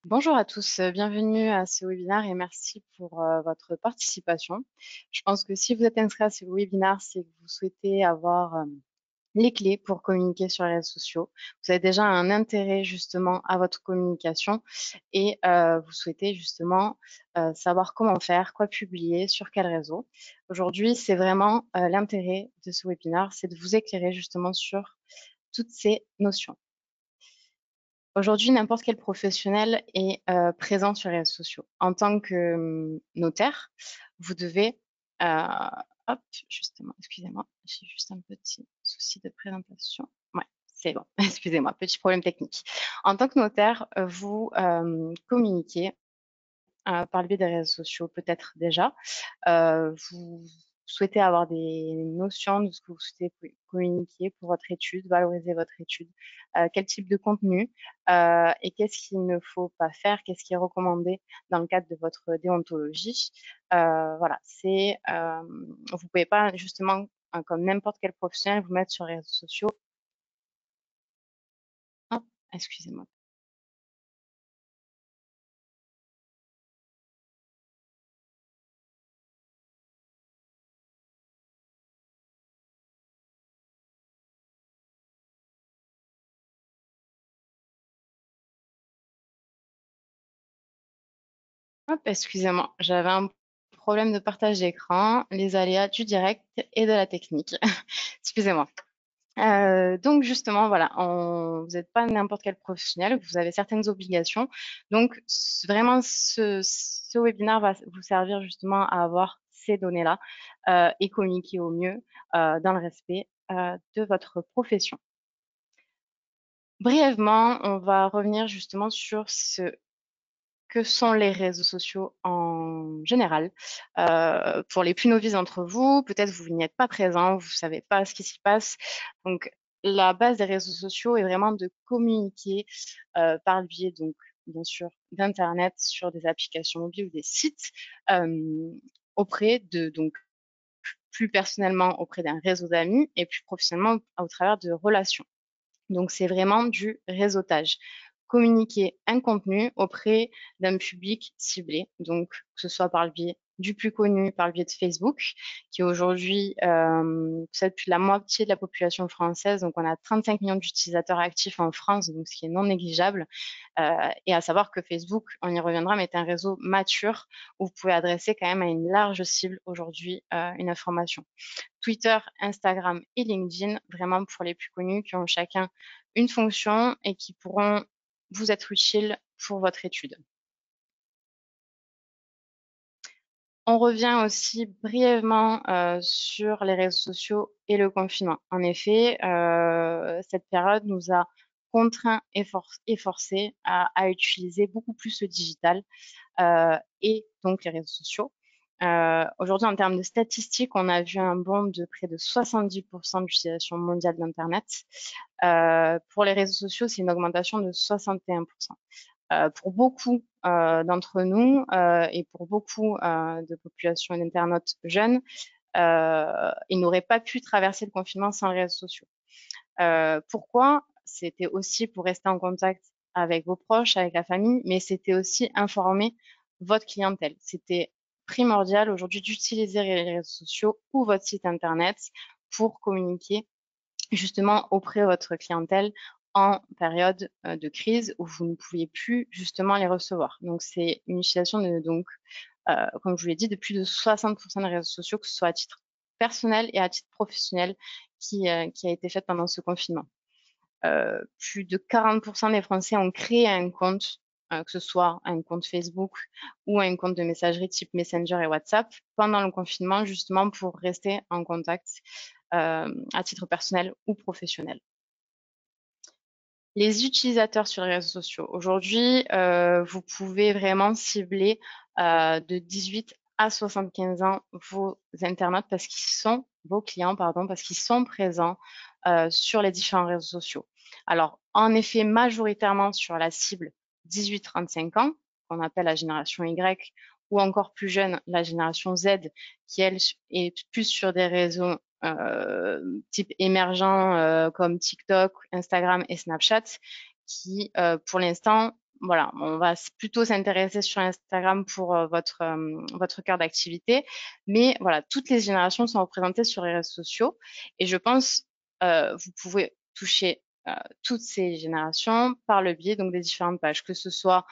Bonjour à tous, bienvenue à ce webinaire et merci pour votre participation. Je pense que si vous êtes inscrit à ce webinaire, c'est que vous souhaitez avoir les clés pour communiquer sur les réseaux sociaux. Vous avez déjà un intérêt justement à votre communication et vous souhaitez justement savoir comment faire, quoi publier, sur quel réseau. Aujourd'hui, c'est vraiment l'intérêt de ce webinaire, c'est de vous éclairer justement sur toutes ces notions. Aujourd'hui, n'importe quel professionnel est présent sur les réseaux sociaux. En tant que notaire, vous devez, heu, hop, justement, excusez-moi, j'ai juste un petit souci de présentation. Ouais, c'est bon, excusez-moi, petit problème technique. En tant que notaire, vous, communiquez, par le biais des réseaux sociaux peut-être déjà. Vous souhaitez avoir des notions de ce que vous souhaitez communiquer pour votre étude, valoriser votre étude, quel type de contenu et qu'est-ce qu'il ne faut pas faire, qu'est-ce qui est recommandé dans le cadre de votre déontologie. Voilà, vous pouvez pas justement, comme n'importe quel professionnel, vous mettre sur les réseaux sociaux. Hop, excusez-moi. Hop, excusez-moi, j'avais un problème de partage d'écran, les aléas du direct et de la technique. Excusez-moi. Donc justement, voilà, vous n'êtes pas n'importe quel professionnel, vous avez certaines obligations. Donc vraiment, ce webinaire va vous servir justement à avoir ces données-là et communiquer au mieux dans le respect de votre profession. Brièvement, on va revenir justement sur ce que sont les réseaux sociaux en général. Pour les plus novices d'entre vous, peut-être vous n'y êtes pas présent, vous ne savez pas ce qui s'y passe. Donc, la base des réseaux sociaux est vraiment de communiquer par le biais, donc, bien sûr, d'Internet sur des applications mobiles ou des sites auprès de, donc, plus personnellement auprès d'un réseau d'amis et plus professionnellement au travers de relations. Donc, c'est vraiment du réseautage. Communiquer un contenu auprès d'un public ciblé, donc que ce soit par le biais du plus connu, par le biais de Facebook, qui aujourd'hui possède plus de la moitié de la population française. Donc, on a 35 millions d'utilisateurs actifs en France, donc ce qui est non négligeable. Et à savoir que Facebook, on y reviendra, mais est un réseau mature où vous pouvez adresser quand même à une large cible aujourd'hui une information. Twitter, Instagram et LinkedIn, vraiment pour les plus connus, qui ont chacun une fonction et qui pourront vous être utiles pour votre étude. On revient aussi brièvement sur les réseaux sociaux et le confinement. En effet, cette période nous a contraints et forcés à utiliser beaucoup plus le digital et donc les réseaux sociaux. Aujourd'hui, en termes de statistiques, on a vu un bond de près de 70% d'utilisation mondiale d'Internet. Pour les réseaux sociaux, c'est une augmentation de 61%. Pour beaucoup d'entre nous et pour beaucoup de populations et d'internautes jeunes, ils n'auraient pas pu traverser le confinement sans les réseaux sociaux. Pourquoi? C'était aussi pour rester en contact avec vos proches, avec la famille, mais c'était aussi informer votre clientèle. C'était primordial aujourd'hui d'utiliser les réseaux sociaux ou votre site internet pour communiquer justement auprès de votre clientèle en période de crise où vous ne pouviez plus justement les recevoir. Donc c'est une utilisation de, donc, comme je vous l'ai dit, de plus de 60% des réseaux sociaux, que ce soit à titre personnel et à titre professionnel, qui a été faite pendant ce confinement. Plus de 40% des Français ont créé un compte, que ce soit un compte Facebook ou un compte de messagerie type Messenger et WhatsApp, pendant le confinement, justement pour rester en contact à titre personnel ou professionnel. Les utilisateurs sur les réseaux sociaux. Aujourd'hui, vous pouvez vraiment cibler de 18 à 75 ans vos internautes parce qu'ils sont, vos clients, pardon, parce qu'ils sont présents sur les différents réseaux sociaux. Alors, en effet, majoritairement sur la cible 18-35 ans, qu'on appelle la génération Y, ou encore plus jeune, la génération Z, qui elle est plus sur des réseaux type émergents comme TikTok, Instagram et Snapchat, qui pour l'instant voilà, on va plutôt s'intéresser sur Instagram pour votre cœur d'activité. Mais voilà, toutes les générations sont représentées sur les réseaux sociaux. Et je pense vous pouvez toucher toutes ces générations par le biais donc des différentes pages, que ce soit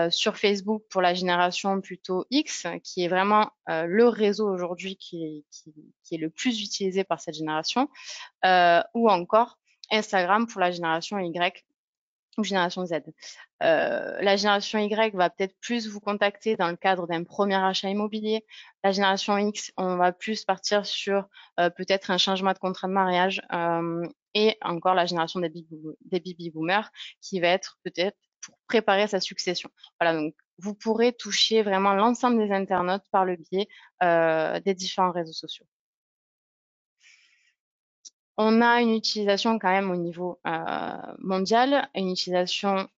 sur Facebook pour la génération plutôt X, qui est vraiment le réseau aujourd'hui qui est le plus utilisé par cette génération, ou encore Instagram pour la génération Y ou génération Z. La génération Y va peut-être plus vous contacter dans le cadre d'un premier achat immobilier. La génération X, on va plus partir sur peut-être un changement de contrat de mariage. Et encore la génération des baby boomers qui va être peut-être pour préparer sa succession. Voilà, donc vous pourrez toucher vraiment l'ensemble des internautes par le biais des différents réseaux sociaux. On a une utilisation quand même au niveau mondial, une utilisation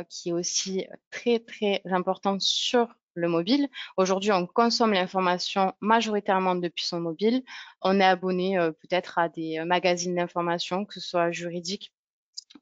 qui est aussi très très importante sur le mobile. Aujourd'hui, on consomme l'information majoritairement depuis son mobile. On est abonné peut-être à des magazines d'information, que ce soit juridiques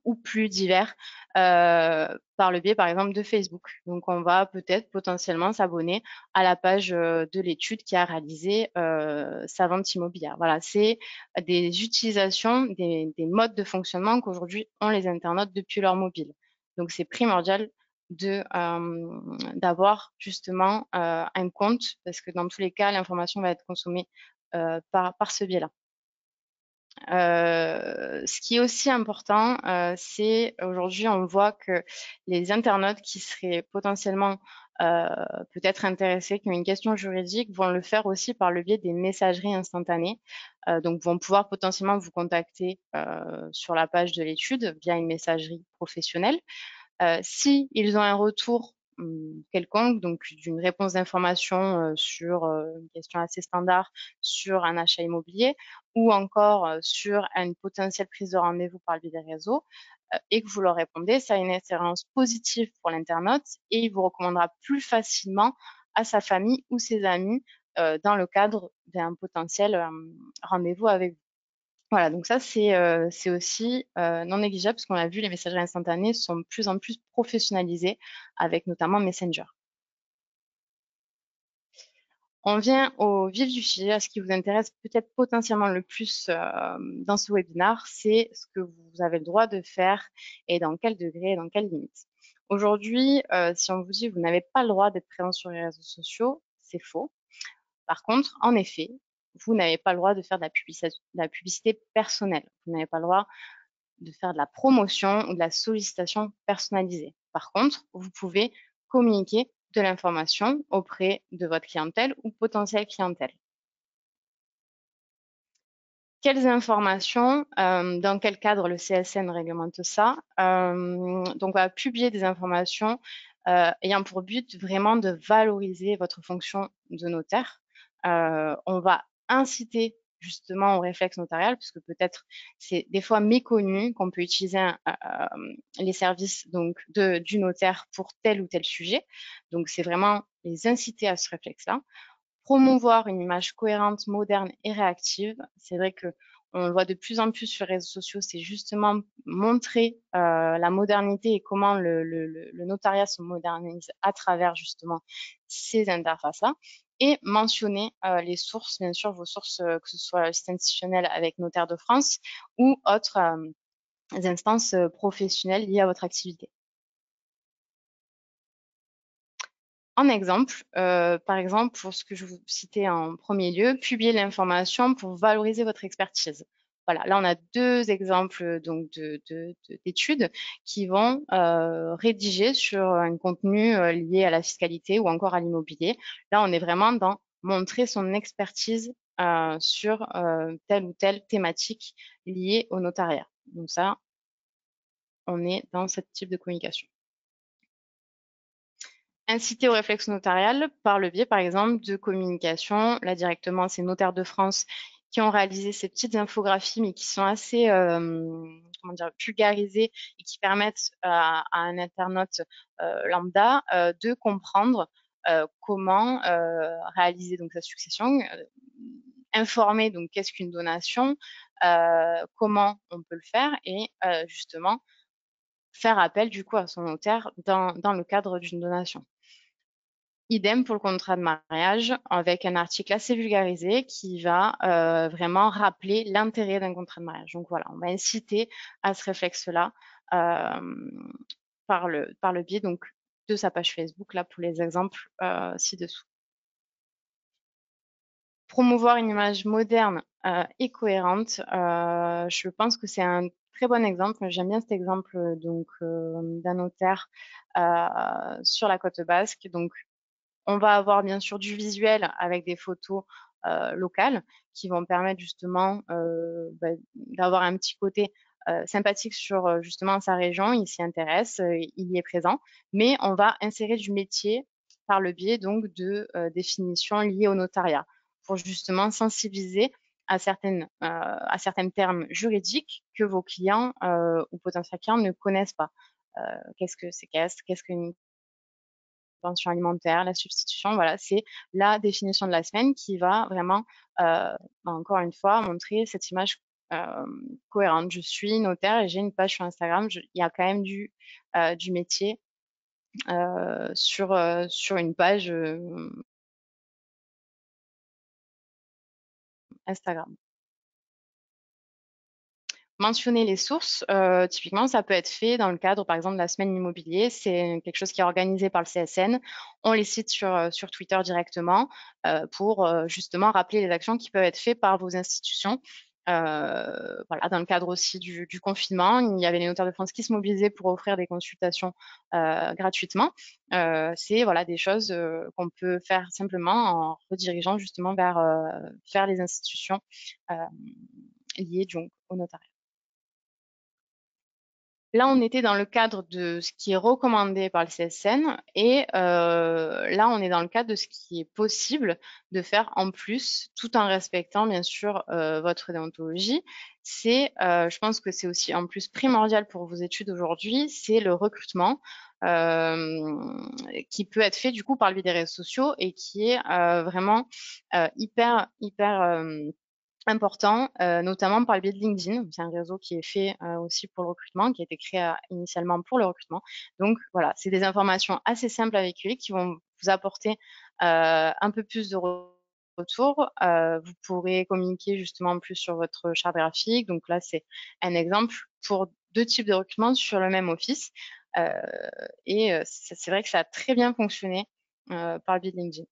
ou plus divers par le biais, par exemple, de Facebook. Donc, on va peut-être potentiellement s'abonner à la page de l'étude qui a réalisé sa vente immobilière. Voilà, c'est des utilisations, des modes de fonctionnement qu'aujourd'hui ont les internautes depuis leur mobile. Donc, c'est primordial d'avoir justement un compte parce que dans tous les cas, l'information va être consommée par ce biais-là. Ce qui est aussi important, c'est aujourd'hui, on voit que les internautes qui seraient potentiellement peut-être intéressés, qui ont une question juridique, vont le faire aussi par le biais des messageries instantanées. Donc, vont pouvoir potentiellement vous contacter sur la page de l'étude via une messagerie professionnelle. Si ils ont un retour quelconque, donc d'une réponse d'information sur une question assez standard sur un achat immobilier ou encore sur une potentielle prise de rendez-vous par le biais des réseaux et que vous leur répondez, ça a une expérience positive pour l'internaute et il vous recommandera plus facilement à sa famille ou ses amis dans le cadre d'un potentiel rendez-vous avec vous. Voilà, donc ça, c'est aussi non négligeable parce qu'on a vu, les messageries instantanées sont de plus en plus professionnalisées avec notamment Messenger. On vient au vif du sujet, à ce qui vous intéresse peut-être potentiellement le plus dans ce webinaire, c'est ce que vous avez le droit de faire et dans quel degré et dans quelle limite. Aujourd'hui, si on vous dit que vous n'avez pas le droit d'être présent sur les réseaux sociaux, c'est faux. Par contre, en effet, vous n'avez pas le droit de faire de la publicité personnelle. Vous n'avez pas le droit de faire de la promotion ou de la sollicitation personnalisée. Par contre, vous pouvez communiquer de l'information auprès de votre clientèle ou potentielle clientèle. Quelles informations, dans quel cadre le CSN réglemente ça? Donc, on va publier des informations ayant pour but vraiment de valoriser votre fonction de notaire. On va inciter justement au réflexe notarial, puisque peut-être c'est des fois méconnu qu'on peut utiliser les services donc du notaire pour tel ou tel sujet. Donc, c'est vraiment les inciter à ce réflexe-là. Promouvoir une image cohérente, moderne et réactive. C'est vrai que on le voit de plus en plus sur les réseaux sociaux, c'est justement montrer la modernité et comment le notariat se modernise à travers justement ces interfaces-là. Et mentionner les sources, bien sûr, vos sources, que ce soit le site institutionnel avec Notaire de France ou autres instances professionnelles liées à votre activité. En exemple, par exemple, pour ce que je vous citais en premier lieu, publier l'information pour valoriser votre expertise. Voilà, là on a deux exemples donc d'études qui vont rédiger sur un contenu lié à la fiscalité ou encore à l'immobilier. Là, on est vraiment dans montrer son expertise sur telle ou telle thématique liée au notariat. Donc ça, on est dans ce type de communication. Inciter au réflexe notarial par le biais, par exemple, de communication. Là, directement, c'est Notaire de France qui ont réalisé ces petites infographies, mais qui sont assez comment dire, vulgarisées et qui permettent à un internaute lambda de comprendre comment réaliser donc sa succession, informer donc qu'est-ce qu'une donation, comment on peut le faire et justement faire appel du coup à son notaire dans le cadre d'une donation. Idem pour le contrat de mariage, avec un article assez vulgarisé qui va vraiment rappeler l'intérêt d'un contrat de mariage. Donc voilà, on va inciter à ce réflexe-là euh, par le biais donc, de sa page Facebook, là pour les exemples ci-dessous. Promouvoir une image moderne et cohérente, je pense que c'est un très bon exemple. J'aime bien cet exemple donc d'un notaire sur la côte basque. Donc on va avoir bien sûr du visuel avec des photos locales qui vont permettre justement d'avoir un petit côté sympathique sur justement sa région. Il s'y intéresse, il y est présent, mais on va insérer du métier par le biais donc de définitions liées au notariat pour justement sensibiliser à certains termes juridiques que vos clients ou potentiels clients ne connaissent pas. Qu'est-ce que c'est qu'est-ce qu'une pension alimentaire, la substitution, voilà, c'est la définition de la semaine qui va vraiment, encore une fois, montrer cette image cohérente. Je suis notaire et j'ai une page sur Instagram. Il y a quand même du métier sur une page Instagram. Mentionner les sources, typiquement, ça peut être fait dans le cadre, par exemple, de la semaine immobilier. C'est quelque chose qui est organisé par le CSN. On les cite sur Twitter directement pour justement rappeler les actions qui peuvent être faites par vos institutions. Voilà, dans le cadre aussi du confinement, il y avait les notaires de France qui se mobilisaient pour offrir des consultations gratuitement. C'est voilà, des choses qu'on peut faire simplement en redirigeant justement vers les institutions euh, liées donc, au notariat. Là, on était dans le cadre de ce qui est recommandé par le CSN et là, on est dans le cadre de ce qui est possible de faire en plus, tout en respectant bien sûr votre déontologie. Je pense que c'est aussi en plus primordial pour vos études aujourd'hui, c'est le recrutement qui peut être fait du coup par le biais des réseaux sociaux et qui est vraiment hyper important, notamment par le biais de LinkedIn. C'est un réseau qui est fait aussi pour le recrutement, qui a été créé initialement pour le recrutement. Donc voilà, c'est des informations assez simples à véhiculer qui vont vous apporter un peu plus de retour. Vous pourrez communiquer justement plus sur votre charte graphique. Donc là, c'est un exemple pour deux types de recrutement sur le même office. Euh, c'est vrai que ça a très bien fonctionné par le biais de LinkedIn.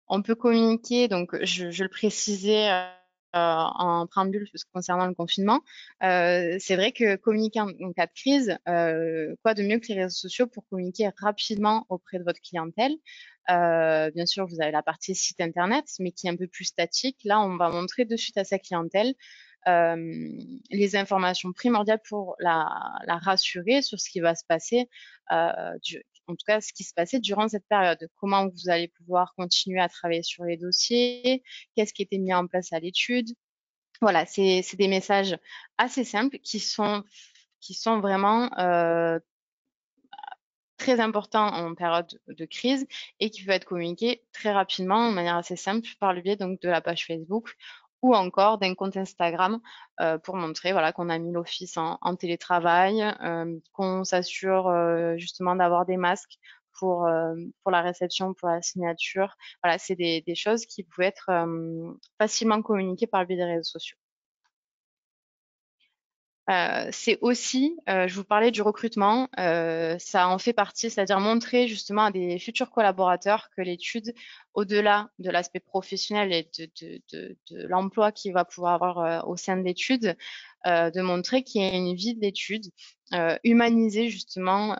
On peut communiquer, donc je le précisais en préambule concernant le confinement. C'est vrai que communiquer en cas de crise, quoi de mieux que les réseaux sociaux pour communiquer rapidement auprès de votre clientèle. Bien sûr, vous avez la partie site internet, mais qui est un peu plus statique. Là, on va montrer de suite à sa clientèle euh, les informations primordiales pour la rassurer sur ce qui va se passer en tout cas ce qui se passait durant cette période. Comment vous allez pouvoir continuer à travailler sur les dossiers, qu'est-ce qui était mis en place à l'étude. Voilà, c'est des messages assez simples qui sont vraiment très importants en période de crise et qui peuvent être communiqués très rapidement, de manière assez simple, par le biais donc de la page Facebook ou encore d'un compte Instagram pour montrer voilà, qu'on a mis l'office en télétravail, qu'on s'assure justement d'avoir des masques pour la réception, pour la signature. Voilà, c'est des choses qui pouvaient être facilement communiquées par le biais des réseaux sociaux. C'est aussi, je vous parlais du recrutement, ça en fait partie, c'est-à-dire montrer justement à des futurs collaborateurs que l'étude, au-delà de l'aspect professionnel et de l'emploi qu'il va pouvoir avoir au sein de l'étude, de montrer qu'il y a une vie de l'étude, humaniser justement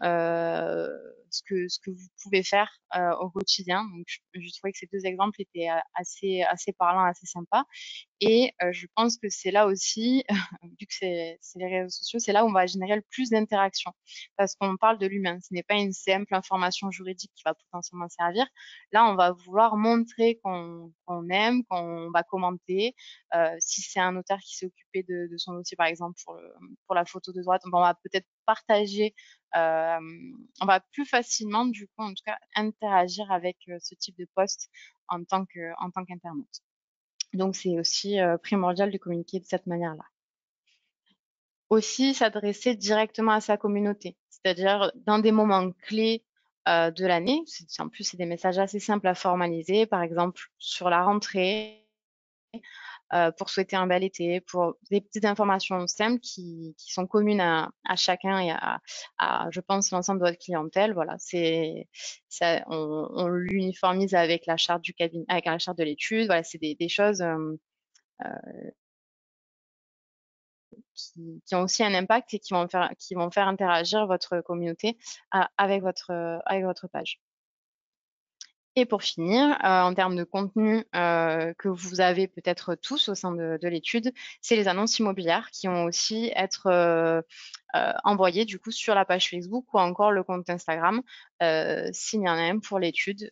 ce que vous pouvez faire au quotidien. Donc, je trouvais que ces deux exemples étaient assez parlants, assez sympas. Et je pense que c'est là aussi, vu que c'est les réseaux sociaux, c'est là où on va générer le plus d'interactions. Parce qu'on parle de l'humain. Ce n'est pas une simple information juridique qui va potentiellement servir. Là, on va vouloir montrer qu'on aime, qu'on va commenter. Si c'est un notaire qui s'est occupé de son dossier, par exemple, pour la photo de droite, on va peut-être partager. euh, on va plus facilement, du coup, en tout cas, interagir avec ce type de poste en tant qu'internaute. Donc, c'est aussi primordial de communiquer de cette manière-là. aussi s'adresser directement à sa communauté, c'est-à-dire dans des moments clés de l'année. En plus, c'est des messages assez simples à formaliser, par exemple sur la rentrée, pour souhaiter un bel été, pour des petites informations simples qui sont communes à chacun et je pense, l'ensemble de votre clientèle. Voilà, on l'uniformise avec la charte du cabinet, avec la charte de l'étude. Voilà, c'est des choses qui ont aussi un impact et qui vont faire interagir votre communauté avec votre page. Et pour finir, en termes de contenu que vous avez peut-être tous au sein de l'étude, c'est les annonces immobilières qui vont aussi être envoyées du coup sur la page Facebook ou encore le compte Instagram, s'il y en a un pour l'étude,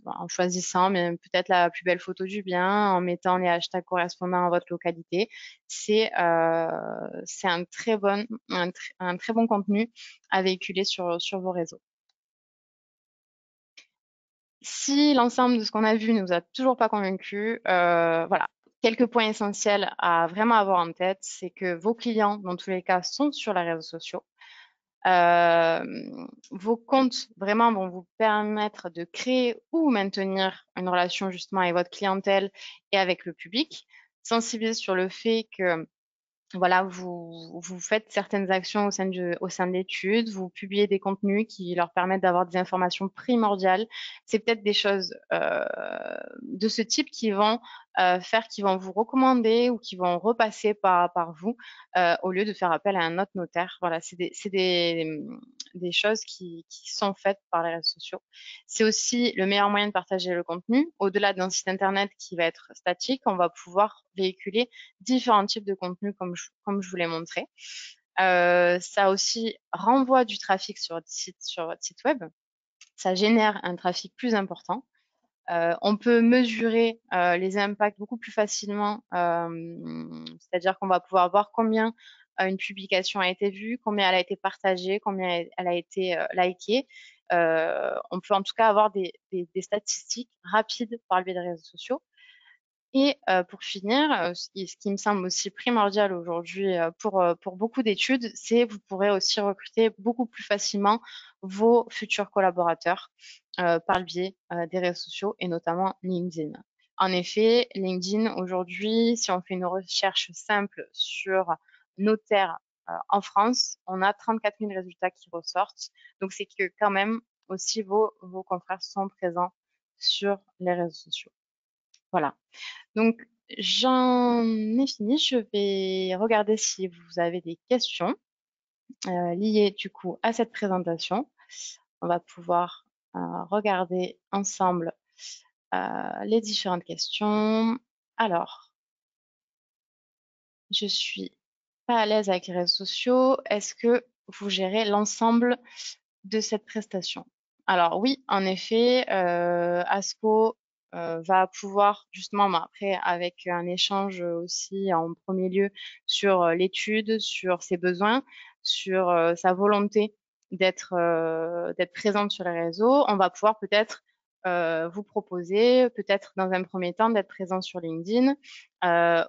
en choisissant peut-être la plus belle photo du bien, en mettant les hashtags correspondant à votre localité. C'est un très bon contenu à véhiculer sur vos réseaux. Si l'ensemble de ce qu'on a vu ne vous a toujours pas convaincu, voilà, quelques points essentiels à vraiment avoir en tête, c'est que vos clients, dans tous les cas, sont sur les réseaux sociaux. Vos comptes vraiment vont vous permettre de créer ou maintenir une relation justement avec votre clientèle et avec le public. Sensibiliser sur le fait que voilà, vous faites certaines actions au sein de l'étude, vous publiez des contenus qui leur permettent d'avoir des informations primordiales. C'est peut-être des choses de ce type qui vont qui vont vous recommander ou qui vont repasser par vous au lieu de faire appel à un autre notaire. Voilà, des choses qui sont faites par les réseaux sociaux. C'est aussi le meilleur moyen de partager le contenu. Au-delà d'un site internet qui va être statique, on va pouvoir véhiculer différents types de contenus comme je vous l'ai montré. Ça aussi renvoie du trafic sur votre site web. Ça génère un trafic plus important. On peut mesurer les impacts beaucoup plus facilement, c'est-à-dire qu'on va pouvoir voir combien une publication a été vue, combien elle a été partagée, combien elle a été likée. On peut en tout cas avoir des statistiques rapides par le biais des réseaux sociaux. Et pour finir, ce qui me semble aussi primordial aujourd'hui pour beaucoup d'études, c'est vous pourrez aussi recruter beaucoup plus facilement vos futurs collaborateurs par le biais des réseaux sociaux et notamment LinkedIn. En effet, LinkedIn aujourd'hui, si on fait une recherche simple sur notaire en France, on a 34 000 résultats qui ressortent. Donc c'est que quand même aussi vos confrères sont présents sur les réseaux sociaux. Voilà. Donc, j'en ai fini. Je vais regarder si vous avez des questions liées du coup à cette présentation. On va pouvoir regarder ensemble les différentes questions. Alors, je suis pas à l'aise avec les réseaux sociaux. Est-ce que vous gérez l'ensemble de cette prestation? Alors oui, en effet, ASCO va pouvoir justement, après avec un échange aussi en premier lieu sur l'étude, sur ses besoins, sur sa volonté d'être présente sur les réseaux, on va pouvoir peut-être vous proposer, peut-être dans un premier temps, d'être présent sur LinkedIn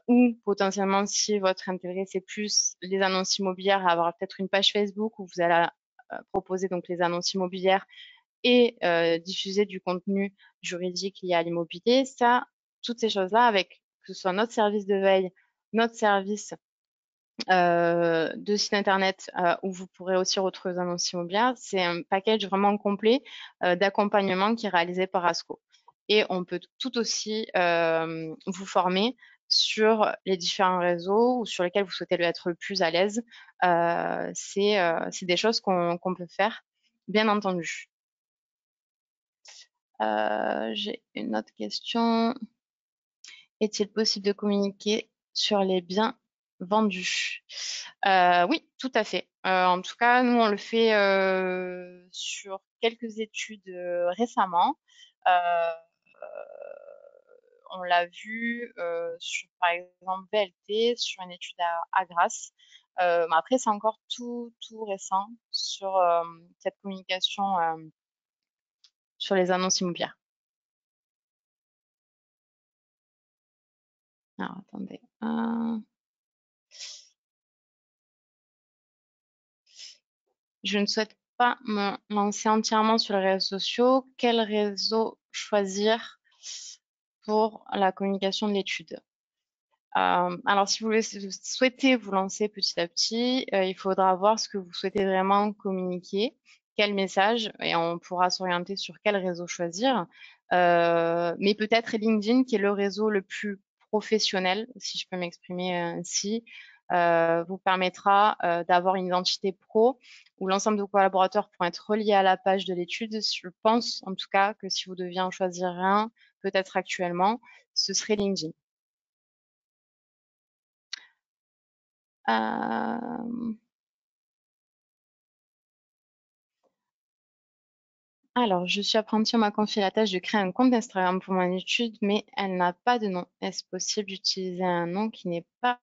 ou potentiellement, si votre intérêt c'est plus les annonces immobilières, avoir peut-être une page Facebook où vous allez proposer donc les annonces immobilières et diffuser du contenu juridique lié à l'immobilier. Ça, toutes ces choses-là, avec que ce soit notre service de veille, notre service de site internet où vous pourrez aussi retrouver les annonces immobilières, c'est un package vraiment complet d'accompagnement qui est réalisé par ASCO. Et on peut tout aussi vous former sur les différents réseaux ou sur lesquels vous souhaitez être le plus à l'aise. C'est des choses qu'on peut faire, bien entendu. J'ai une autre question. Est-il possible de communiquer sur les biens vendus? Oui, tout à fait. En tout cas, nous, on le fait sur quelques études récemment. Heu, on l'a vu sur, par exemple, VLT, sur une étude à Grasse. Mais après, c'est encore tout récent sur cette communication sur les annonces immobilières. Alors, attendez. je ne souhaite pas me lancer entièrement sur les réseaux sociaux. Quel réseau choisir pour la communication de l'étude? Alors, si vous souhaitez vous lancer petit à petit, il faudra voir ce que vous souhaitez vraiment communiquer, quel message, et on pourra s'orienter sur quel réseau choisir. Mais peut-être LinkedIn, qui est le réseau le plus professionnel, si je peux m'exprimer ainsi, vous permettra d'avoir une identité pro où l'ensemble de vos collaborateurs pourront être reliés à la page de l'étude. Je pense en tout cas que si vous deviez en choisir un, peut-être actuellement, ce serait LinkedIn. Euh, alors, je suis apprentie, on m'a confié la tâche de créer un compte Instagram pour mon étude, mais elle n'a pas de nom. Est-ce possible d'utiliser un nom qui n'est pas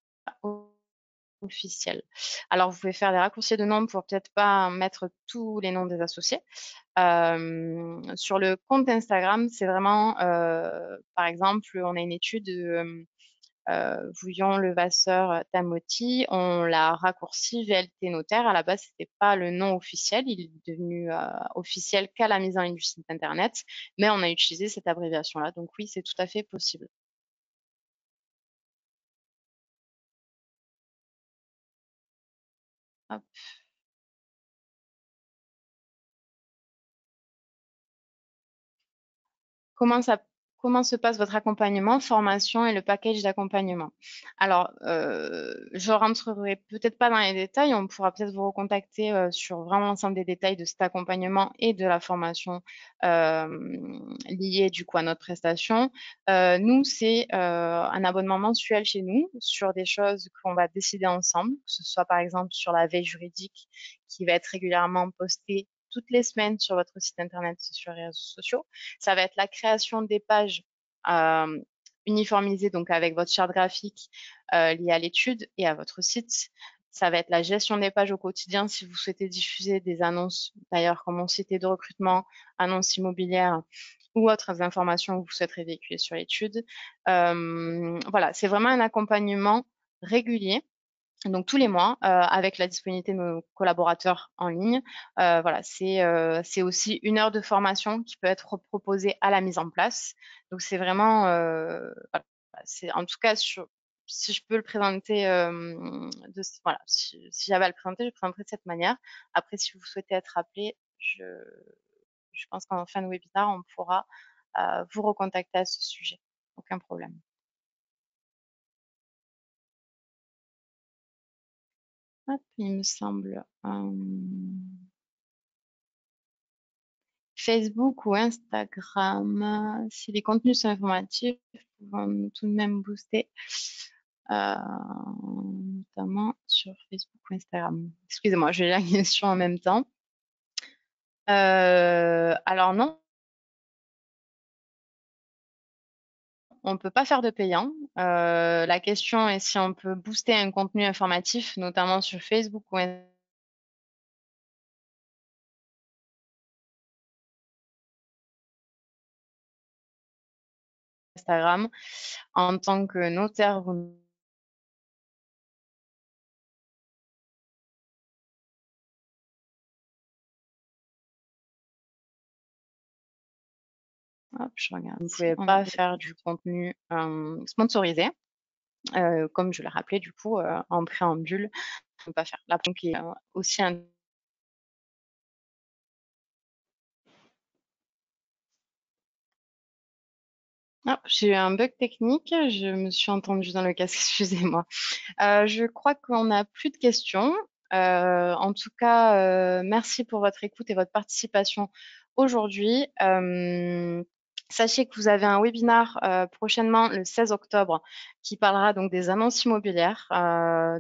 officiel? Alors, vous pouvez faire des raccourcis de nom pour peut-être pas mettre tous les noms des associés. Sur le compte Instagram, c'est vraiment, par exemple, on a une étude Vouillon Levasseur Tamoti, on l'a raccourci VLT Notaire. À la base, c'était pas le nom officiel, il est devenu officiel qu'à la mise en ligne du site internet, mais on a utilisé cette abréviation-là. Donc oui, c'est tout à fait possible. Hop. Comment ça, comment se passe votre accompagnement, formation et le package d'accompagnement? Alors, je rentrerai peut-être pas dans les détails, on pourra peut-être vous recontacter sur vraiment l'ensemble des détails de cet accompagnement et de la formation liée du coup à notre prestation. Nous, c'est un abonnement mensuel chez nous sur des choses qu'on va décider ensemble, que ce soit par exemple sur la veille juridique qui va être régulièrement postée toutes les semaines sur votre site internet et sur les réseaux sociaux. Ça va être la création des pages euh, uniformisées, donc avec votre charte graphique liée à l'étude et à votre site. Ça va être la gestion des pages au quotidien si vous souhaitez diffuser des annonces, d'ailleurs comme mon site de recrutement, annonces immobilières ou autres informations que vous souhaiterez véhiculer sur l'étude. Voilà, c'est vraiment un accompagnement régulier donc tous les mois, avec la disponibilité de nos collaborateurs en ligne. Voilà, c'est aussi 1 heure de formation qui peut être proposée à la mise en place. Donc c'est vraiment, voilà, c'est en tout cas si je peux le présenter, voilà, si j'avais à le présenter, je le présenterais de cette manière. Après, si vous souhaitez être appelé, je pense qu'en fin de webinaire, on pourra vous recontacter à ce sujet. Aucun problème. Hop, il me semble. Facebook ou Instagram, si les contenus sont informatifs, vont tout de même booster, notamment sur Facebook ou Instagram. Excusez-moi, j'ai la question en même temps. Alors non, on ne peut pas faire de payant. La question est si on peut booster un contenu informatif, notamment sur Facebook ou Instagram. En tant que notaire, vous hop, je regarde. Vous ne pouvez pas faire du contenu sponsorisé. Comme je l'ai rappelé du coup en préambule, on ne peut pas faire. La qui est aussi un ah, j'ai eu un bug technique, je me suis entendue dans le casque, excusez-moi. Je crois qu'on n'a plus de questions. En tout cas, merci pour votre écoute et votre participation aujourd'hui. Sachez que vous avez un webinar prochainement le 16 octobre qui parlera donc des annonces immobilières.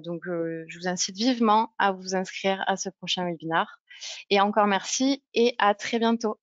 Donc, je vous incite vivement à vous inscrire à ce prochain webinar. Et encore merci et à très bientôt.